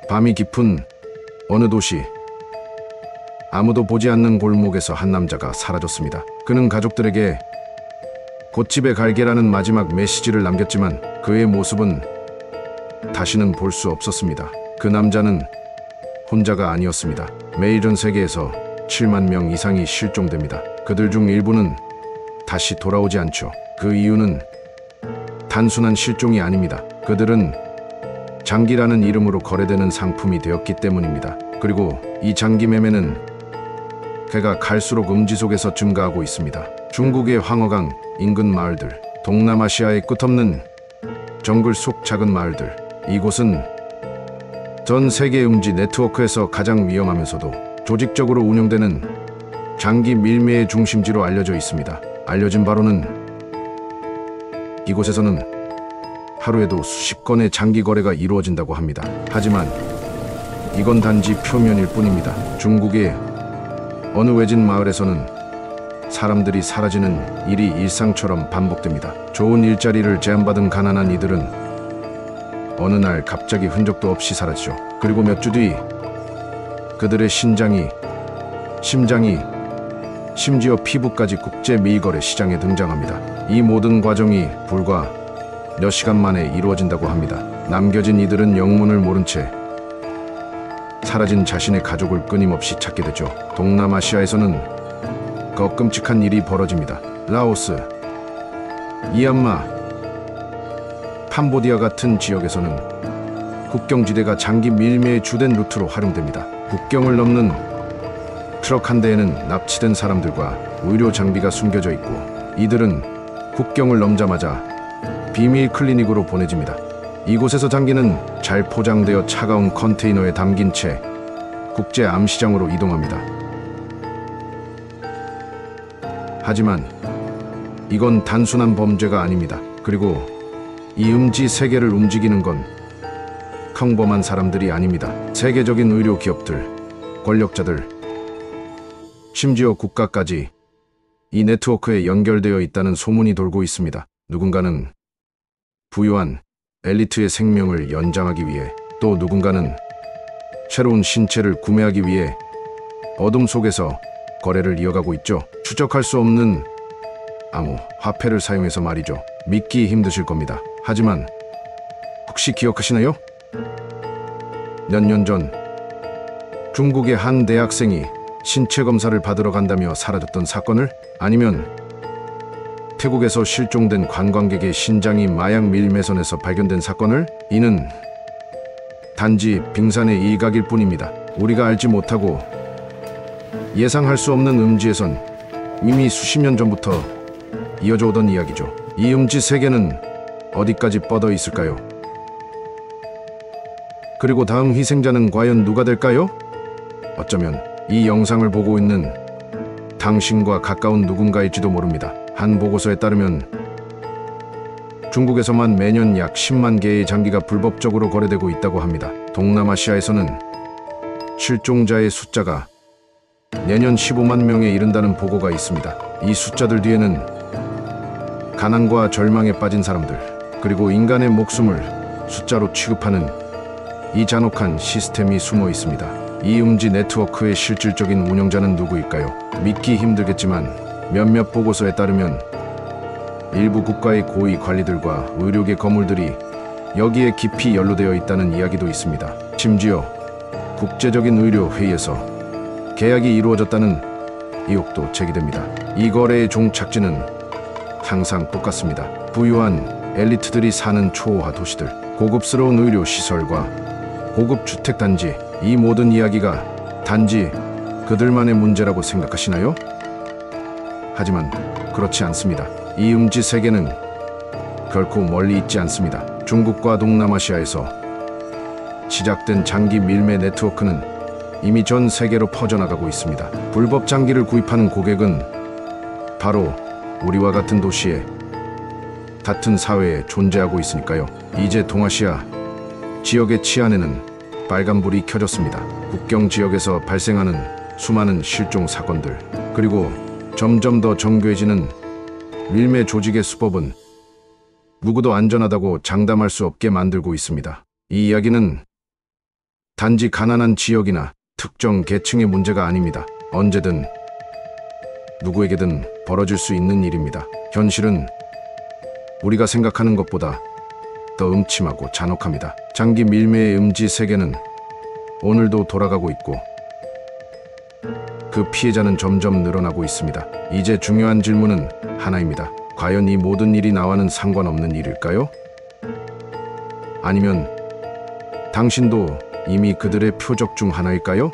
밤이 깊은 어느 도시, 아무도 보지 않는 골목에서 한 남자가 사라졌습니다. 그는 가족들에게 곧 집에 갈게라는 마지막 메시지를 남겼지만 그의 모습은 다시는 볼 수 없었습니다. 그 남자는 혼자가 아니었습니다. 매일 전 세계에서 7만 명 이상이 실종됩니다. 그들 중 일부는 다시 돌아오지 않죠. 그 이유는 단순한 실종이 아닙니다. 그들은 장기라는 이름으로 거래되는 상품이 되었기 때문입니다. 그리고 이 장기 매매는 해가 갈수록 음지 속에서 증가하고 있습니다. 중국의 황허강 인근 마을들, 동남아시아의 끝없는 정글 속 작은 마을들, 이곳은 전 세계 음지 네트워크에서 가장 위험하면서도 조직적으로 운영되는 장기 밀매의 중심지로 알려져 있습니다. 알려진 바로는 이곳에서는 하루에도 수십 건의 장기 거래가 이루어진다고 합니다. 하지만 이건 단지 표면일 뿐입니다. 중국의 어느 외진 마을에서는 사람들이 사라지는 일이 일상처럼 반복됩니다. 좋은 일자리를 제안받은 가난한 이들은 어느 날 갑자기 흔적도 없이 사라지죠. 그리고 몇 주 뒤 그들의 심장이, 심지어 피부까지 국제 밀거래 시장에 등장합니다. 이 모든 과정이 불과 몇 시간 만에 이루어진다고 합니다. 남겨진 이들은 영문을 모른 채 사라진 자신의 가족을 끊임없이 찾게 되죠. 동남아시아에서는 더 끔찍한 일이 벌어집니다. 라오스, 미얀마, 캄보디아 같은 지역에서는 국경지대가 장기 밀매의 주된 루트로 활용됩니다. 국경을 넘는 트럭 한 대에는 납치된 사람들과 의료 장비가 숨겨져 있고 이들은 국경을 넘자마자 비밀 클리닉으로 보내집니다. 이곳에서 장기는 잘 포장되어 차가운 컨테이너에 담긴 채 국제 암시장으로 이동합니다. 하지만 이건 단순한 범죄가 아닙니다. 그리고 이 음지 세계를 움직이는 건 평범한 사람들이 아닙니다. 세계적인 의료 기업들, 권력자들, 심지어 국가까지 이 네트워크에 연결되어 있다는 소문이 돌고 있습니다. 누군가는 부유한 엘리트의 생명을 연장하기 위해, 또 누군가는 새로운 신체를 구매하기 위해 어둠 속에서 거래를 이어가고 있죠. 추적할 수 없는 암호, 화폐를 사용해서 말이죠. 믿기 힘드실 겁니다. 하지만 혹시 기억하시나요? 몇 년 전 중국의 한 대학생이 신체 검사를 받으러 간다며 사라졌던 사건을, 아니면 태국에서 실종된 관광객의 신장이 마약 밀매선에서 발견된 사건을, 이는 단지 빙산의 일각일 뿐입니다. 우리가 알지 못하고 예상할 수 없는 음지에선 이미 수십 년 전부터 이어져 오던 이야기죠. 이 음지 세계는 어디까지 뻗어 있을까요? 그리고 다음 희생자는 과연 누가 될까요? 어쩌면 이 영상을 보고 있는 당신과 가까운 누군가일지도 모릅니다. 한 보고서에 따르면 중국에서만 매년 약 10만 개의 장기가 불법적으로 거래되고 있다고 합니다. 동남아시아에서는 실종자의 숫자가 내년 15만 명에 이른다는 보고가 있습니다. 이 숫자들 뒤에는 가난과 절망에 빠진 사람들, 그리고 인간의 목숨을 숫자로 취급하는 이 잔혹한 시스템이 숨어 있습니다. 이 음지 네트워크의 실질적인 운영자는 누구일까요? 믿기 힘들겠지만 몇몇 보고서에 따르면 일부 국가의 고위 관리들과 의료계 거물들이 여기에 깊이 연루되어 있다는 이야기도 있습니다. 심지어 국제적인 의료 회의에서 계약이 이루어졌다는 의혹도 제기됩니다. 이 거래의 종착지는 항상 똑같습니다. 부유한 엘리트들이 사는 초호화 도시들, 고급스러운 의료 시설과 고급 주택 단지, 이 모든 이야기가 단지 그들만의 문제라고 생각하시나요? 하지만 그렇지 않습니다. 이 음지 세계는 결코 멀리 있지 않습니다. 중국과 동남아시아에서 시작된 장기 밀매 네트워크는 이미 전 세계로 퍼져나가고 있습니다. 불법 장기를 구입하는 고객은 바로 우리와 같은 도시에, 같은 사회에 존재하고 있으니까요. 이제 동아시아 지역의 치안에는 빨간불이 켜졌습니다. 국경 지역에서 발생하는 수많은 실종 사건들, 그리고 점점 더 정교해지는 밀매 조직의 수법은 누구도 안전하다고 장담할 수 없게 만들고 있습니다. 이 이야기는 단지 가난한 지역이나 특정 계층의 문제가 아닙니다. 언제든 누구에게든 벌어질 수 있는 일입니다. 현실은 우리가 생각하는 것보다 더 음침하고 잔혹합니다. 장기 밀매의 음지 세계는 오늘도 돌아가고 있고 그 피해자는 점점 늘어나고 있습니다. 이제 중요한 질문은 하나입니다. 과연 이 모든 일이 나와는 상관없는 일일까요? 아니면 당신도 이미 그들의 표적 중 하나일까요?